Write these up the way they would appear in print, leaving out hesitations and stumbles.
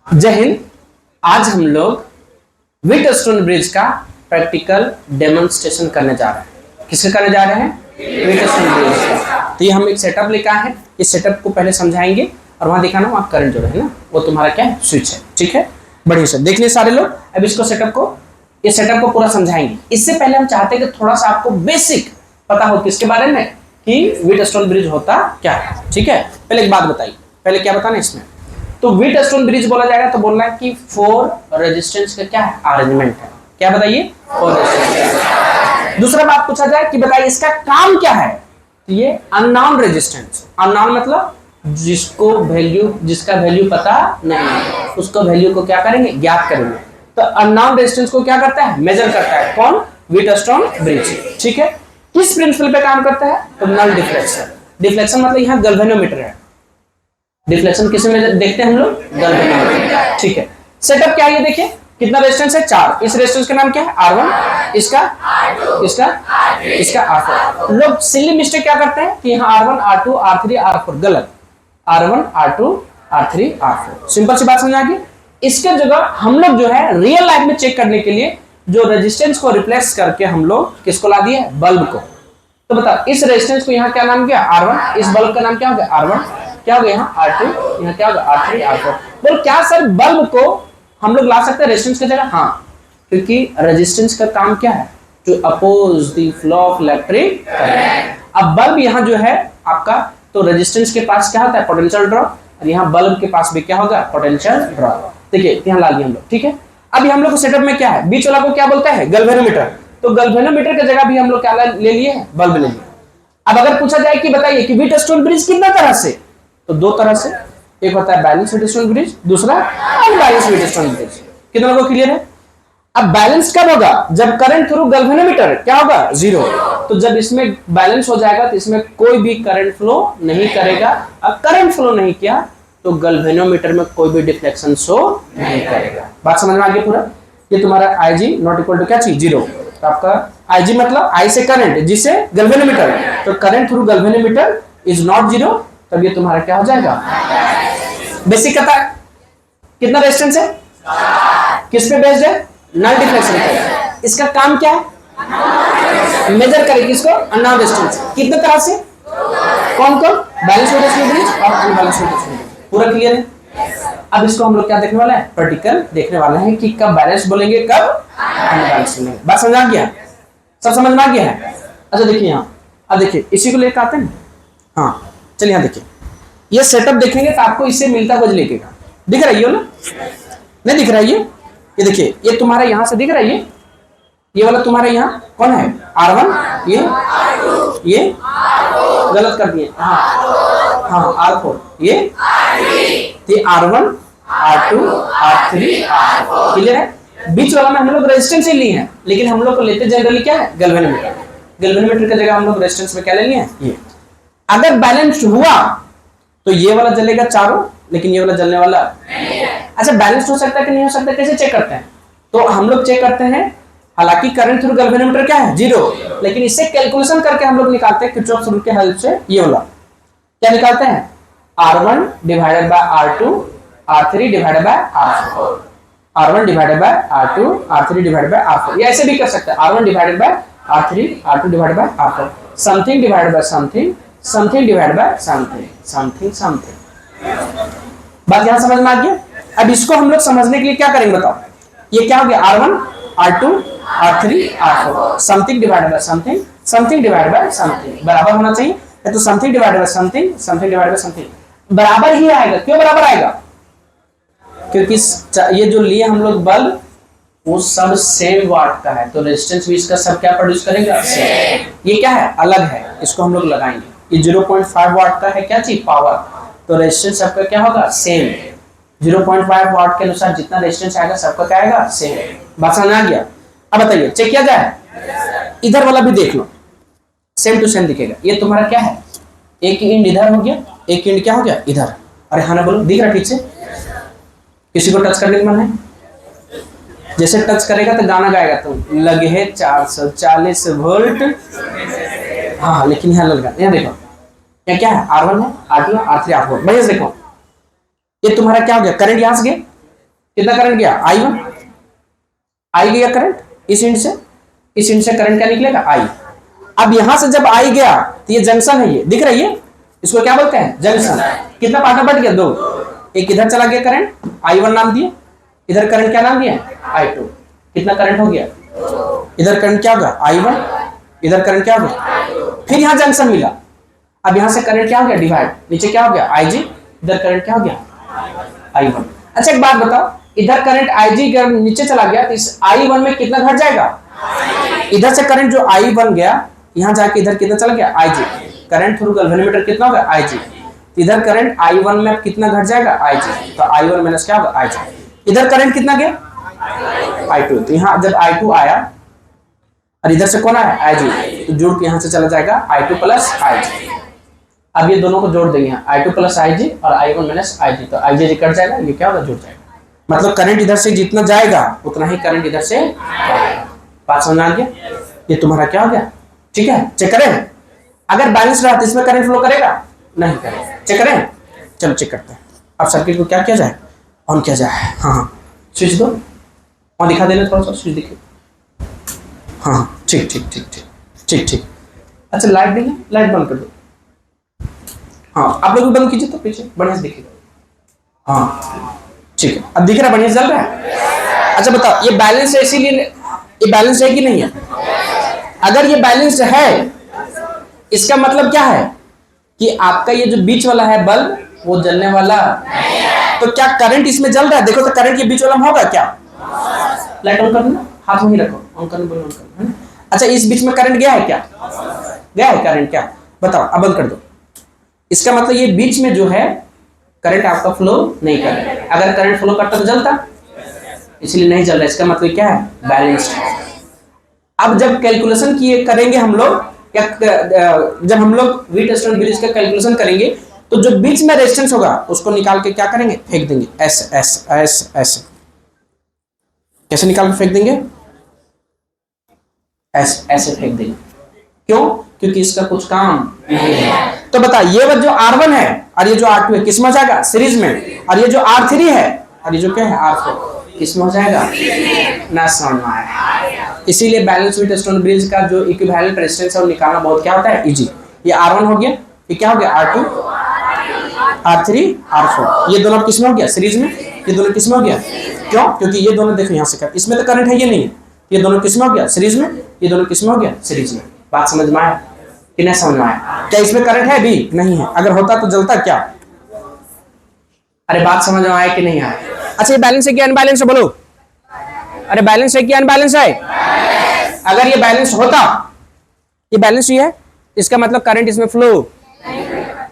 जय हिंद। आज हम लोग व्हीटस्टोन ब्रिज का प्रैक्टिकल डेमोन्स्ट्रेशन करने जा रहे हैं। किसका करने जा रहे हैं? व्हीटस्टोन ब्रिज का। तो ये हम एक सेटअप लिखा है, इस सेटअप को पहले समझाएंगे और वहां दिखाना वहां करंट जो है ना वो तुम्हारा क्या है? स्विच है। ठीक है, बढ़िया से देख लिए सारे लोग। अब इसको इस सेटअप को पूरा समझाएंगे। इससे पहले हम चाहते हैं कि थोड़ा सा आपको बेसिक पता हो किसके बारे में, कि व्हीटस्टोन ब्रिज होता क्या है। ठीक है, पहले एक बात बताइए, पहले क्या बताना इसमें। तो व्हीटस्टोन ब्रिज बोला जाएगा तो बोलना है कि 4 रेजिस्टेंस का क्या है? अरेंजमेंट है। क्या बताइए? 4 रेजिस्टेंस। दूसरा बात पूछा जाए कि बताइए इसका काम क्या है, तो ये अननोन रेजिस्टेंस। अननोन मतलब जिसका वैल्यू पता नहीं है, उसको वैल्यू को क्या करेंगे? ज्ञात करेंगे। तो अननोन रेजिस्टेंस को क्या करता है? मेजर करता है। कौन? Wheatstone bridge. ठीक है, किस प्रिंसिपल पे काम करता है? तो नल डिफ्लेक्शन। डिफ्लेक्शन मतलब यहाँ गैल्वेनोमीटर है। डिफ्लेक्शन किस में देखते हैं हम लोग? गैल्वेनोमीटर। ठीक है, सेटअप क्या है ये देखिए। कितना रेजिस्टेंस है? 4। इस रेजिस्टेंस का नाम क्या है? R1। इसका R4। लोग सिली मिस्टेक क्या करते हैं कि यहाँ R1 R2 R3 R4। गलत। R1 R2 R3 R4। Simple सी बात समझ आ गई। इसके जगह हम लोग जो है रियल लाइफ में चेक करने के लिए जो रेजिस्टेंस को रिप्लेस करके हम लोग किसको ला दिए? बल्ब को। तो बताओ इस रेजिस्टेंस को यहाँ क्या नाम किया? R1। इस बल्ब का नाम क्या हो गया? R1। क्या हो गया यहाँ? R2। यहाँ क्या होगा? R3 R4। बोल क्या सर बल्ब को हम लोग ला सकते हैं रेजिस्टेंस की जगह? हाँ, क्योंकि रेजिस्टेंस का काम क्या है? To oppose the flow of electric current. अब बल्ब यहाँ जो है आपका, तो रेजिस्टेंस के पास क्या होता है? Potential drop. और यहाँ बल्ब के पास भी क्या होगा? Potential drop. देखिए यहाँ ला दिया हम लोग। ठीक है, अभी हम लोग को सेटअप में क्या है? बीच वाला को क्या बोलता है? गैल्वेनोमीटर। तो गैल्वेनोमीटर की जगह भी हम लोग क्या ले लिए हैं? बल्ब ले लिए। अब अगर पूछा जाए कि बताइए कि व्हीटस्टोन ब्रिज कितना तरह से, तो 2 तरह से। एक होता है बैलेंस व्हीटस्टोन ब्रिज, दूसरा अनबैलेंस व्हीटस्टोन ब्रिज। कितना लोगों को क्लियर है? अब बैलेंस कब होगा? जब करंट थ्रू गैल्वेनोमीटर क्या होगा? 0। तो जब इसमें बैलेंस हो जाएगा तो इसमें कोई भी करंट फ्लो नहीं करेगा। अब करंट फ्लो नहीं किया तो गैल्वेनोमीटर में कोई भी डिफ्लेक्शन शो नहीं करेगा। बात समझ में आ गई पूरा? ये तुम्हारा IG नॉट इक्वल टू क्या चीज? 0। तो आपका IG मतलब I से करंट, जिससे गैल्वेनोमीटर, तो current through galvanometer is not 0, तब ये तुम्हारा क्या हो जाएगा? बेसिक कहता है कितना रेजिस्टेंस है? किस पे बेस्ड है? नल डिफ्लेक्शन पे। इसका काम क्या है? मेजर करें किसको? Unknown resistance. कितने तरह से? कौन कौन? बैलेंस व्हीटस्टोन ब्रिज और अनबैलेंस व्हीटस्टोन ब्रिज। पूरा क्लियर है? अब इसको हम लोग क्या देखने वाला है? प्रैक्टिकल देखने वाला है कि कब बैलेंस बोलेंगे, कब अनबैलेंस बोलेंगे। बात समझ आ गया? सब समझ में आ गया है? अच्छा देखिए यहाँ, अब देखिए इसी को लेकर आते हैं। हाँ चलिए यहाँ देखिए, ये सेटअप देखेंगे तो आपको इससे मिलता हुआ लिखेगा। दिख रहा है ये ना? नहीं दिख रहा है ये देखिए, ये तुम्हारा यहाँ से दिख रहा है। ये वाला तुम्हारा यहाँ कौन है? R1। ये गलत कर दिए। हाँ R4। ये R1 R2 R3 R4। Clear है? बीच वाला में हम लोग रेजिस्टेंस ही लिए हैं, लेकिन हम लोग को लेते जनरली क्या है? गैल्वेनोमीटर। गैल्वेनोमीटर की जगह हम लोग रेजिस्टेंस में क्या ले लिए हैं? ये। अगर बैलेंस हुआ तो ये वाला जलेगा चारों, लेकिन ये वाला जलने वाला नहीं है। अच्छा बैलेंस हो सकता है कि नहीं हो सकता? कैसे चेक करते हैं? तो हम लोग चेक करते हैं, हालांकि करंट थ्रू गैल्वेनोमीटर क्या है? 0, लेकिन इससे कैलकुलेशन करके हम लोग निकालते हैं किरचॉफ रूल के हेल्प से। ये वाला क्या निकालते हैं? R1 divided by R2 R3 divided by R4। R1 divided by R2 R3 divided by R4। ये ऐसे भी कर सकते हैं, R1 divided by R3 R2 divided by R4। Something divided by something, something divided by something. बात यहां समझ में आ गया? अब इसको हम लोग समझने के लिए क्या करेंगे बताओ? ये क्या हो गया? R1 R2 R3 R4। Something divided by something, something divided by something बराबर होना चाहिए। तो something divided by something, something divided by something बराबर ही आएगा। क्यों बराबर आएगा? क्योंकि ये जो लिए हम लोग बल्ब, वो सब सेम वाट का है, तो रेजिस्टेंस भी इसका सब क्या प्रोड्यूस करेगा? सेम। ये क्या है? अलग है, इसको हम लोग लगाएंगे। ये 0.5 वाट का है क्या चीज? पावर। तो रेजिस्टेंस सबका क्या होगा? सेम। 0.5 वाट के अनुसार जितना रेजिस्टेंस आएगा सबका क्या आएगा? सेम। बात समझ आ गया? अब बताइए चेक किया जाए, इधर वाला भी देख लो, सेम टू सेम दिखेगा। ये तुम्हारा क्या है? एक इंड इधर हो गया, एक इंड क्या हो गया? इधर। अरे हाँ ना बोलो, दिख रहा ठीक से? किसी को टच करने का मन है? जैसे टच करेगा तो गाना गाएगा, तो लगे है 440 वोल्ट। हाँ लेकिन यहाँ लगा, यहाँ देखो क्या क्या है? R1 है, R2 है, R3 R4। भैया देखो ये तुम्हारा क्या हो गया? करंट यहाँ से गया, कितना करंट गया I1, आई गया करंट इस इंड से, इस इंड से करंट क्या निकलेगा I। अब यहां से जब I गया तो ये जंक्शन है, ये दिख रही है, इसको क्या बोलते हैं जंक्शन। कितना पार्ट में बट गया 2, एक इधर चला गया करंट I1 नाम दिया, इधर करंट क्या नाम दिया I2। कितना करंट हो गया, इधर करंट क्या होगा I1, इधर करंट क्या होगा, फिर यहां जंक्शन मिला। अब यहां से करंट क्या हो गया डिवाइड, नीचे क्या हो गया IG, इधर करंट क्या हो गया I1। अच्छा एक बात बताओ, इधर करंट IG अगर नीचे चला गया तो इस I1 में कितना घट जाएगा, इधर से करंट जो I1 गया यहां जाके इधर कितना चला गया IG, करंट थ्रू गैल्वेनोमीटर कितना होगा IG, इधर करंट I1 में कितना घट जाएगा IG, तो I1 माइनस क्या होगा IG। इधर करंट कितना गया I2, तो यहां जब I2 आया और इधर से कौन आया IG, तो जोड़ के यहां से चला जाएगा I2 प्लस IG। अब ये दोनों को जोड़ देंगे I2 प्लस IG और I1 माइनस IG, तो IG कट जाएगा, ये क्या होगा जुड़ जाएगा। मतलब करंट इधर से जितना जाएगा उतना ही करंट इधर से जाएगा। बात समझ आ गया, ये तुम्हारा क्या हो गया, ठीक है। चेक करें, अगर बैलेंस रहा तो इसमें करंट फ्लो करेगा, नहीं करेगा। चेक करें, चलो चेक करते हैं। अब सर्किट को क्या किया जाए, ऑन किया जाए। हाँ हाँ स्विच दो, और दिखा देना थोड़ा सा स्विच दिखे। हाँ ठीक ठीक ठीक ठीक ठीक ठीक। अच्छा लाइट देंगे, लाइट बंद कर दो। हाँ आप लोग बंद कीजिए तो पीछे बढ़िया से दिखेगा। हाँ ठीक है, अब दिख रहा है बढ़िया चल रहा है। अच्छा बताओ ये बैलेंस है, इसीलिए ये बैलेंस है कि नहीं है। अगर ये बैलेंस है इसका मतलब क्या है कि आपका ये जो बीच वाला है बल्ब वो जलने वाला, तो क्या करंट इसमें जल रहा है, देखो तो करंट ये बीच वाला में होगा क्या। लाइट ऑन करना, हाथ में ही रखो, ऑन करना बोलो ऑन करना। अच्छा इस बीच में करंट गया है क्या, गया है करंट क्या, बताओ अब बंद कर दो। इसका मतलब ये बीच में जो है करंट आपका फ्लो नहीं कर रहा है। अगर करंट फ्लो करता तो जलता, इसलिए नहीं जल रहा, इसका मतलब क्या है बैलेंस्ड है। अब जब कैलकुलेशन किए करेंगे हम लोग, जब हम लोग व्हीटस्टोन ब्रिज का कैलकुलेशन करेंगे तो जो बीच में रेजिस्टेंस होगा उसको निकाल के क्या करेंगे, फेंक देंगे ऐसे ऐसे ऐसे ऐसे। कैसे निकाल के फेंक देंगे, ऐसे ऐसे फेंक देंगे। क्यों, क्योंकि इसका कुछ काम नहीं है। तो बता ये वो जो R1 है और ये जो R2 है किस में हो जाएगा, सीरीज में, और ये जो R3 है और ये जो क्या है R4 किस में हो जाएगा, ना समझ में आया। इसीलिए बैलेंस व्हीटस्टोन ब्रिज का जो इक्विवेलेंट रेजिस्टेंस है वो निकालना बहुत क्या होता है इजी। ये R1 हो गया, ये क्या हो गया R2 R3 R4, ये दोनों किस में हो गया सीरीज में, ये दोनों किस में हो गया, क्यों, क्योंकि ये दोनों देखो यहाँ से कर, इसमें तो करंट है ये नहीं है, ये दोनों किस में हो गया सीरीज में, ये दोनों किस में हो गया सीरीज में। बात समझ में आया कि नहीं समझ में आया, क्या इसमें करंट है भी नहीं है, अगर होता तो जलता क्या। अरे बात समझ में आया कि नहीं आया। अच्छा ये बैलेंस है कि अनबैलेंस है बोलो, अरे बैलेंस है कि अनबैलेंस है। अगर ये बैलेंस होता, ये बैलेंस ही है, इसका मतलब करंट इसमें फ्लो।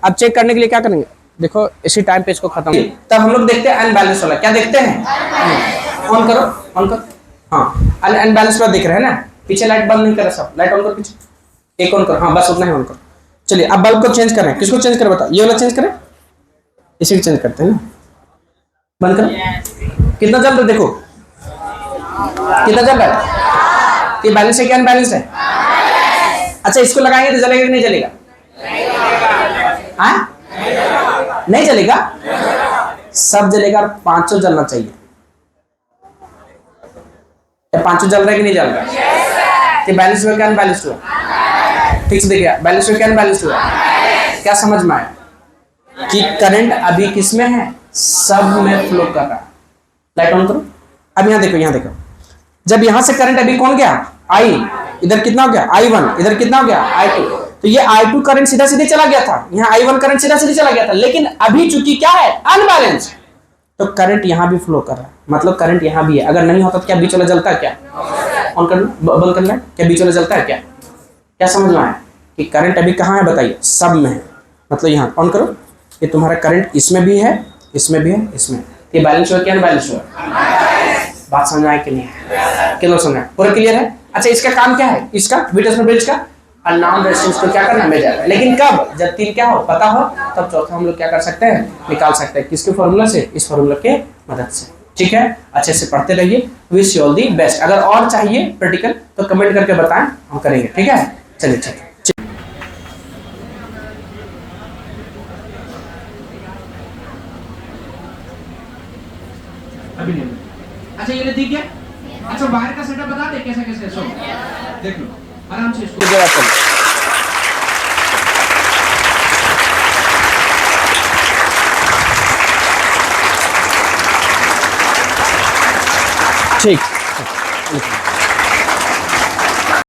अब चेक करने के लिए क्या करेंगे, देखो इसी टाइम पे इसको खत्म, तब हम लोग देखते हैं अनबैलेंस वाला, क्या देखते हैं, ऑन करो ऑन करो। हाँ अनबैलेंस वाला दिख रहा है ना, पीछे लाइट बंद नहीं कर रहा, सब लाइट ऑन करो, पीछे एक ऑन करो, हाँ बस उतना ही ऑन करो। चलिए अब बल्ब को चेंज करें, किसको चेंज करें बताओ, ये वाला चेंज करें, इसी को चेंज करते हैं ना, बंद करो। कितना जल रहा है देखो, कितना जल रहा है, ये बैलेंस है क्या अनबैलेंस है। अच्छा इसको लगाएंगे तो जलेगा कि नहीं जलेगा, हाँ नहीं जलेगा, सब जलेगा, और पांचों जलना चाहिए। पांचों जल रहा है कि नहीं जल रहा है, ये बैलेंस हुआ क्या अनबैलेंस हुआ, ठीक से देखिए बैलेंस हुआ क्या अनबैलेंस हुआ। क्या समझ में आया कि करंट अभी किस में है, सब में फ्लो कर रहा है। लाइट ऑन करो, अब यहां देखो, यहां देखो, जब यहां से करंट अभी कौन गया I, इधर कितना हो गया I1, इधर कितना हो गया I2, तो ये I2 करंट सीधा सीधे चला गया था, यहाँ I1 करंट सीधा सीधे चला गया था, लेकिन अभी चूंकि क्या है अनबैलेंस, तो करंट यहां भी फ्लो कर रहा है, मतलब करंट यहां भी है। अगर नहीं होता तो क्या बीच वाला जलता है क्या, ऑन कर बंद करना है, क्या बीच वाला जलता है क्या। क्या समझ में आया कि करंट अभी कहाँ है बताइए, सब में है, मतलब यहाँ ऑन करो, ये तुम्हारा करंट इसमें भी है, इसमें भी है, इसमें, ये बैलेंस हुआ क्या अनबैलेंस हुआ। बात समझ आए कि नहीं, कितना समझ आया, पूरा क्लियर है। अच्छा इसका काम क्या है, इसका व्हीटस्टोन ब्रिज का अननोन रेजिस्टेंस को क्या करना मेजर, लेकिन कब, जब तीन क्या हो पता हो, तब चौथा हम लोग क्या कर सकते हैं, निकाल सकते हैं, किसके फॉर्मूला से, इस फॉर्मूला के मदद से। ठीक है, अच्छे से पढ़ते रहिए, wish you all the best. अगर और चाहिए प्रैक्टिकल तो कमेंट करके बताएं, हम करेंगे। ठीक है, चलिए ठीक है। अभी नहीं मिलता। अच्छा ये दिख गया। अच्छा बाहर का सेटअप बता दे कैसे कैसे, सो देख लो आराम से इसको जरा कर। ठीक